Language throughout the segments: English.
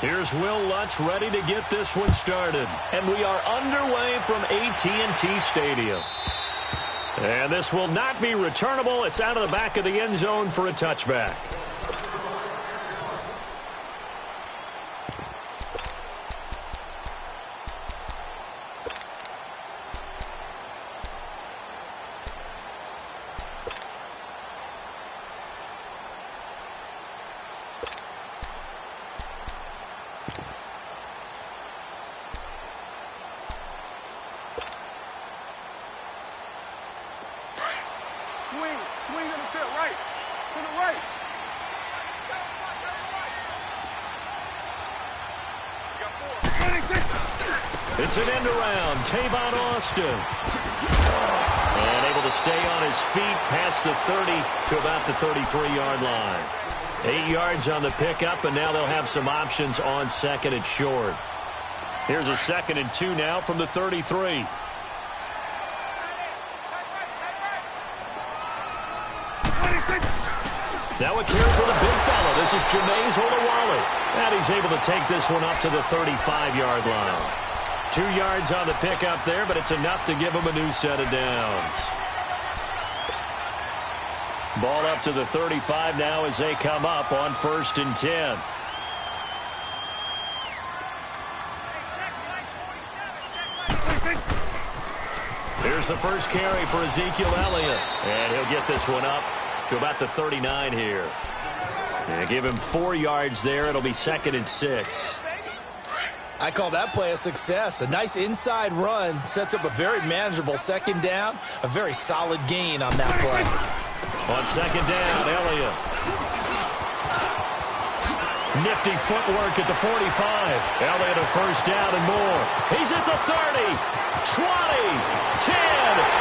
Here's Will Lutz ready to get this one started. And we are underway from AT&T Stadium. And this will not be returnable. It's out of the back of the end zone for a touchback. Swing to the field, right. To the right. It's an end around. Tavon Austin. And able to stay on his feet past the 30 to about the 33-yard line. 8 yards on the pickup, and now they'll have some options on second and short. Here's a 2nd and 2 now from the 33. Now a carry for the big fella. This is Jameis Olawale. And he's able to take this one up to the 35-yard line. 2 yards on the pickup there, but it's enough to give him a new set of downs. Ball up to the 35 now as they come up on 1st and 10. Here's the first carry for Ezekiel Elliott. And he'll get this one up to about the 39 here. And give him 4 yards there. It'll be 2nd and 6. I call that play a success. A nice inside run sets up a very manageable 2nd down. A very solid gain on that play. On 2nd down, Elliott. Nifty footwork at the 45. Elliott a first down and more. He's at the 30, 20, 10.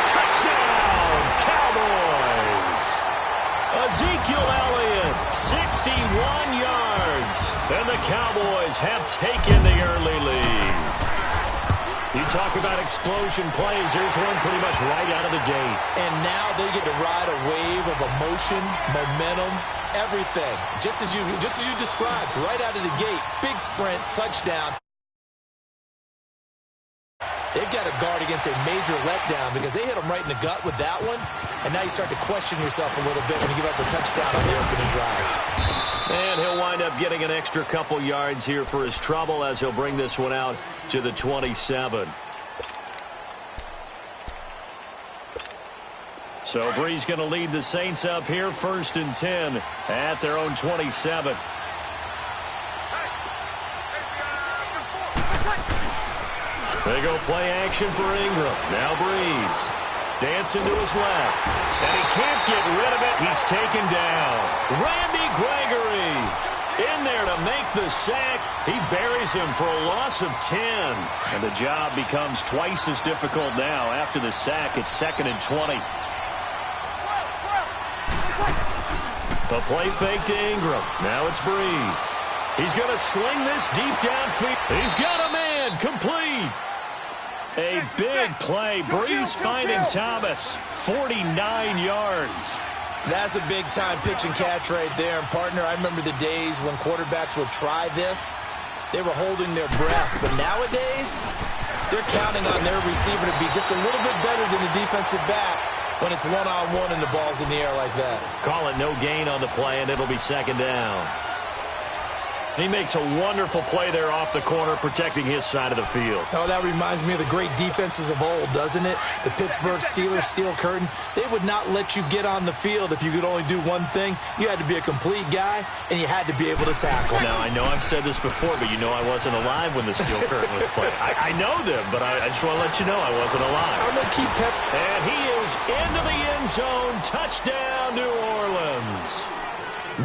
Touchdown, Cowboys. Ezekiel Elliott, 61 yards. And the Cowboys have taken the early lead. You talk about explosion plays. Here's one pretty much right out of the gate. And now they get to ride a wave of emotion, momentum, everything. Just as you described, right out of the gate. Big sprint, touchdown. They've got to guard against a major letdown because they hit them right in the gut with that one. And now you start to question yourself a little bit when you give up a touchdown on the opening drive. And he'll wind up getting an extra couple yards here for his trouble as he'll bring this one out to the 27. So Brees going to lead the Saints up here 1st and 10 at their own 27. They go play action for Ingram. Now Brees. Dancing to his left. And he can't get rid of it. He's taken down. Randy Gregory in there to make the sack. He buries him for a loss of 10. And the job becomes twice as difficult now. After the sack, it's 2nd and 20. A play fake to Ingram. Now it's Brees. He's going to sling this deep downfield. He's got a man. Complete. A big play. Brees finding Thomas. 49 yards. That's a big-time pitch and catch right there. And, partner, I remember the days when quarterbacks would try this. They were holding their breath. But nowadays, they're counting on their receiver to be just a little bit better than the defensive back when it's one-on-one and the ball's in the air like that. Call it no gain on the play, and it'll be 2nd down. He makes a wonderful play there off the corner, protecting his side of the field. Oh, that reminds me of the great defenses of old, doesn't it? The Pittsburgh Steelers, steel curtain. They would not let you get on the field if you could only do one thing. You had to be a complete guy, and you had to be able to tackle. Now, I know I've said this before, but you know I wasn't alive when the steel curtain was played. I know them, but I just want to let you know I wasn't alive. I'm going to keep pep. And he is into the end zone. Touchdown, New Orleans.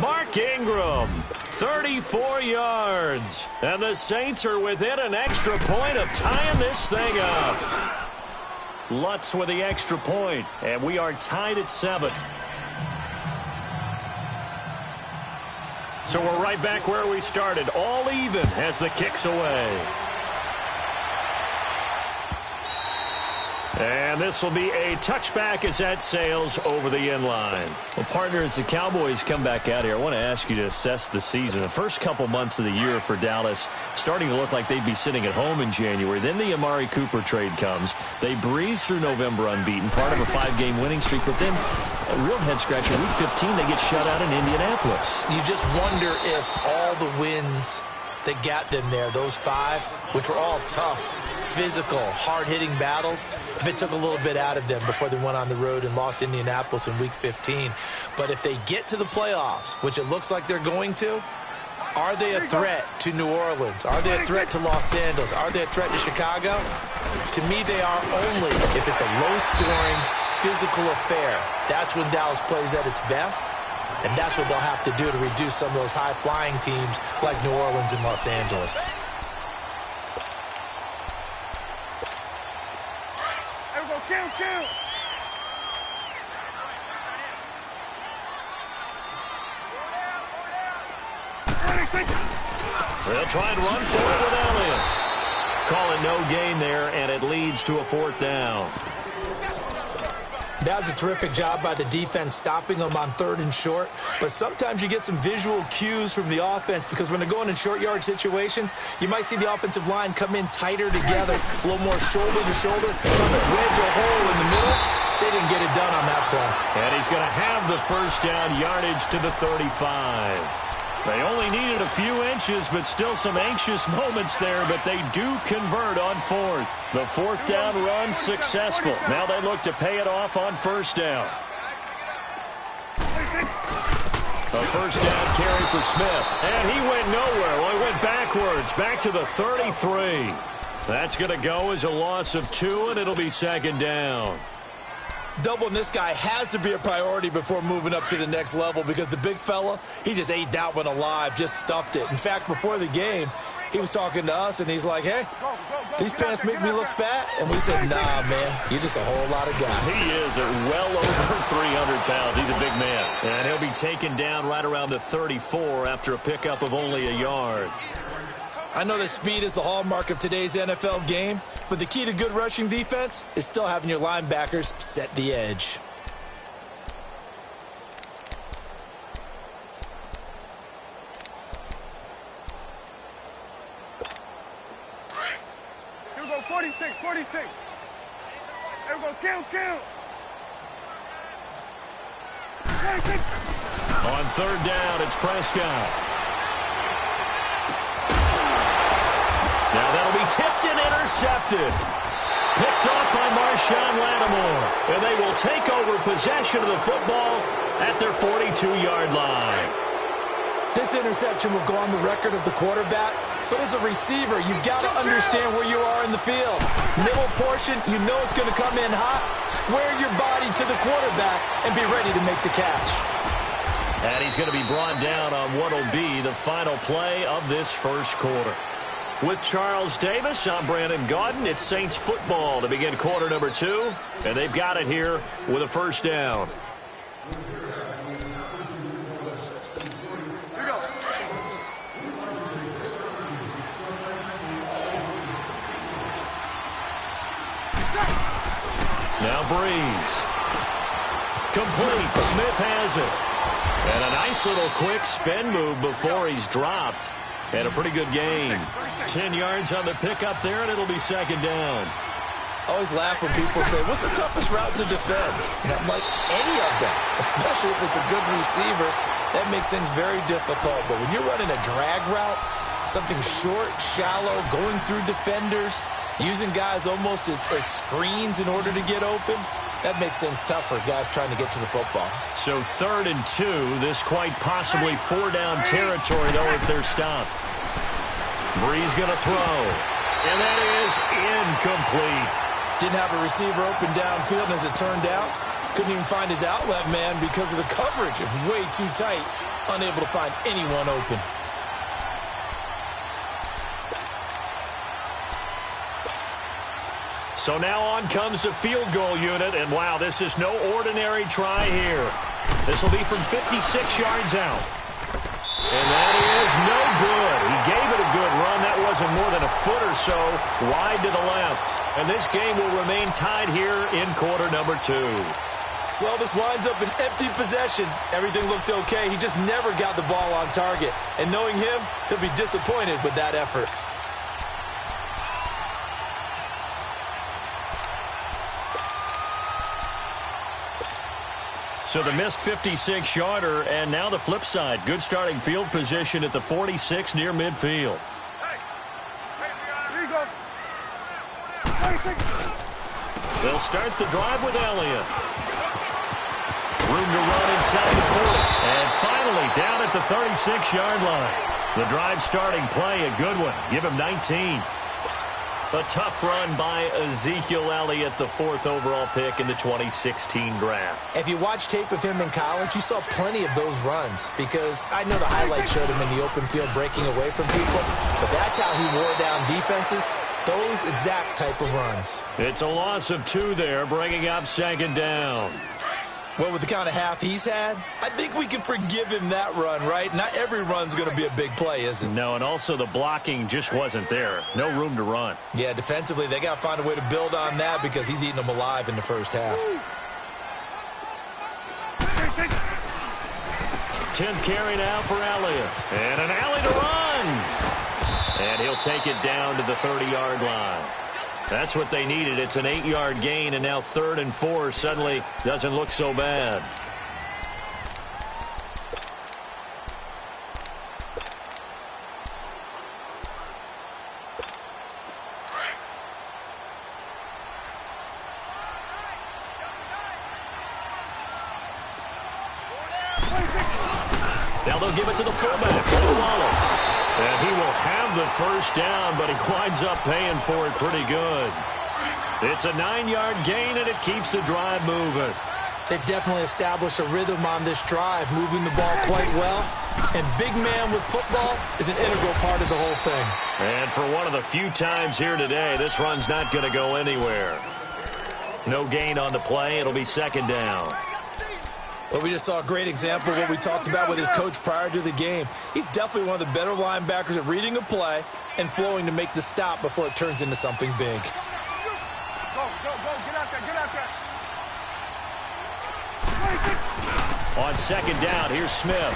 Mark Ingram, 34 yards. And the Saints are within an extra point of tying this thing up. Lutz with the extra point, and we are tied at 7. So we're right back where we started, all even as the kick's away. And this will be a touchback as that sails over the end line. Well, partner, as the Cowboys come back out here, I want to ask you to assess the season. The first couple months of the year for Dallas starting to look like they'd be sitting at home in January. Then the Amari Cooper trade comes. They breeze through November unbeaten, part of a 5-game winning streak. But then, a real head-scratcher, Week 15, they get shut out in Indianapolis. You just wonder if all the wins that got them there, those 5, which were all tough, physical, hard-hitting battles, if it took a little bit out of them before they went on the road and lost Indianapolis in Week 15. But if they get to the playoffs, which it looks like they're going to, are they a threat to New Orleans? Are they a threat to Los Angeles? Are they a threat to Chicago? To me, they are only if it's a low-scoring, physical affair. That's when Dallas plays at its best. And that's what they'll have to do to reduce some of those high-flying teams like New Orleans and Los Angeles. There we go, kill. They'll try and run for it with Elliott. Call it no gain there, and it leads to a 4th down. That was a terrific job by the defense stopping them on 3rd and short. But sometimes you get some visual cues from the offense because when they're going in short yard situations, you might see the offensive line come in tighter together, a little more shoulder to shoulder, trying to wedge a hole in the middle. They didn't get it done on that play. And he's going to have the first down, yardage to the 35. They only needed a few inches, but still some anxious moments there, but they do convert on 4th. The 4th down run successful. Now they look to pay it off on 1st down. A 1st down carry for Smith. And he went nowhere. Well, he went backwards, back to the 33. That's going to go as a loss of 2, and it'll be 2nd down. Doubling this guy has to be a priority before moving up to the next level because the big fella, he just ate that one alive, just stuffed it. In fact, before the game, he was talking to us, and he's like, hey, these pants make me look fat. And we said, nah, man, you're just a whole lot of guy. He is well over 300 pounds. He's a big man. And he'll be taken down right around the 34 after a pickup of only a yard. I know that speed is the hallmark of today's NFL game, but the key to good rushing defense is still having your linebackers set the edge. Here we go, 46. There we go, kill. 46. On 3rd down, it's Prescott. Now that'll be tipped and intercepted. Picked off by Marshawn Lattimore. And they will take over possession of the football at their 42-yard line. This interception will go on the record of the quarterback, but as a receiver, you've got to understand where you are in the field. Middle portion, you know it's going to come in hot. Square your body to the quarterback and be ready to make the catch. And he's going to be brought down on what will be the final play of this first quarter. With Charles Davis, I'm Brandon Gaudin. It's Saints football to begin quarter number 2, and they've got it here with a 1st down. Now Breeze. Complete. Smith has it. And a nice little quick spin move before he's dropped. And a pretty good game. 10 yards on the pickup there, and it'll be 2nd down. I always laugh when people say, what's the toughest route to defend? And I'm like, any of them, especially if it's a good receiver. That makes things very difficult. But when you're running a drag route, something short, shallow, going through defenders, using guys almost as screens in order to get open, that makes things tough for guys trying to get to the football. So 3rd and 2, this quite possibly 4-down territory, though, if they're stopped. Breeze going to throw. And that is incomplete. Didn't have a receiver open downfield, and as it turned out, couldn't even find his outlet man because of the coverage. It was way too tight, unable to find anyone open. So now on comes the field goal unit, and wow, this is no ordinary try here. This will be from 56 yards out. And that is no good. He gave it a good run. That was wasn't more than a foot or so wide to the left. And this game will remain tied here in quarter number 2. Well, this winds up an empty possession. Everything looked okay. He just never got the ball on target. And knowing him, he'll be disappointed with that effort. So the missed 56-yarder, and now the flip side. Good starting field position at the 46 near midfield. Here you go. 26. They'll start the drive with Elliott. Room to run inside the 40. And finally down at the 36-yard line. The drive starting play, a good one. Give him 19. A tough run by Ezekiel Elliott, the 4th overall pick in the 2016 draft. If you watch tape of him in college, you saw plenty of those runs because I know the highlights showed him in the open field breaking away from people, but that's how he wore down defenses, those exact type of runs. It's a loss of 2 there, bringing up 2nd down. Well, with the kind of half he's had, I think we can forgive him that run, right? Not every run's going to be a big play, is it? No, and also the blocking just wasn't there. No room to run. Yeah, defensively, they got to find a way to build on that because he's eating them alive in the first half. 10th carry now for Elliott. And an alley to run. And he'll take it down to the 30-yard line. That's what they needed. It's an 8-yard gain, and now 3rd and 4 suddenly doesn't look so bad. Now they'll give it to the fullback, and he will have the first down, but he winds up paying for it pretty good. It's a 9-yard gain, and it keeps the drive moving. They've definitely established a rhythm on this drive, moving the ball quite well. And big man with football is an integral part of the whole thing. And for one of the few times here today, this run's not going to go anywhere. No gain on the play. It'll be 2nd down. Well, we just saw a great example of what we talked about with his coach prior to the game. He's definitely one of the better linebackers at reading a play and flowing to make the stop before it turns into something big. Go, go, go. Get out there, get out there. 26. On 2nd down, here's Smith.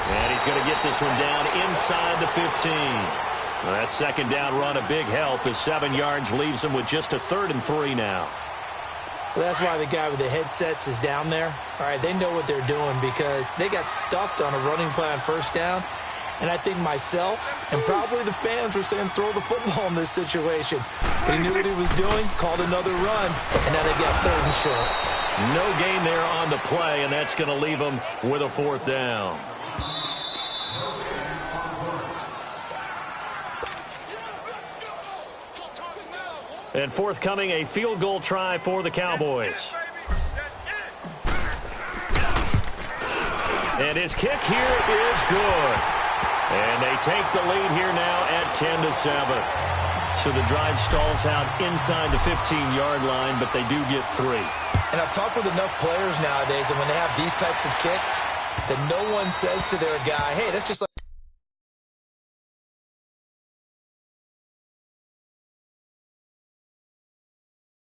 And he's going to get this one down inside the 15. Well, that 2nd down run a big help as 7 yards leaves him with just a 3rd and 3 now. Well, that's why the guy with the headsets is down there. All right, they know what they're doing because they got stuffed on a running play on 1st down. And I think myself and probably the fans were saying throw the football in this situation. But he knew what he was doing, called another run, and now they got 3rd and short. No gain there on the play, and that's going to leave him with a 4th down. And forthcoming, a field goal try for the Cowboys. And his kick here is good. And they take the lead here now at 10-7. So the drive stalls out inside the 15-yard line, but they do get 3. And I've talked with enough players nowadays, and when they have these types of kicks, that no one says to their guy, hey, that's just like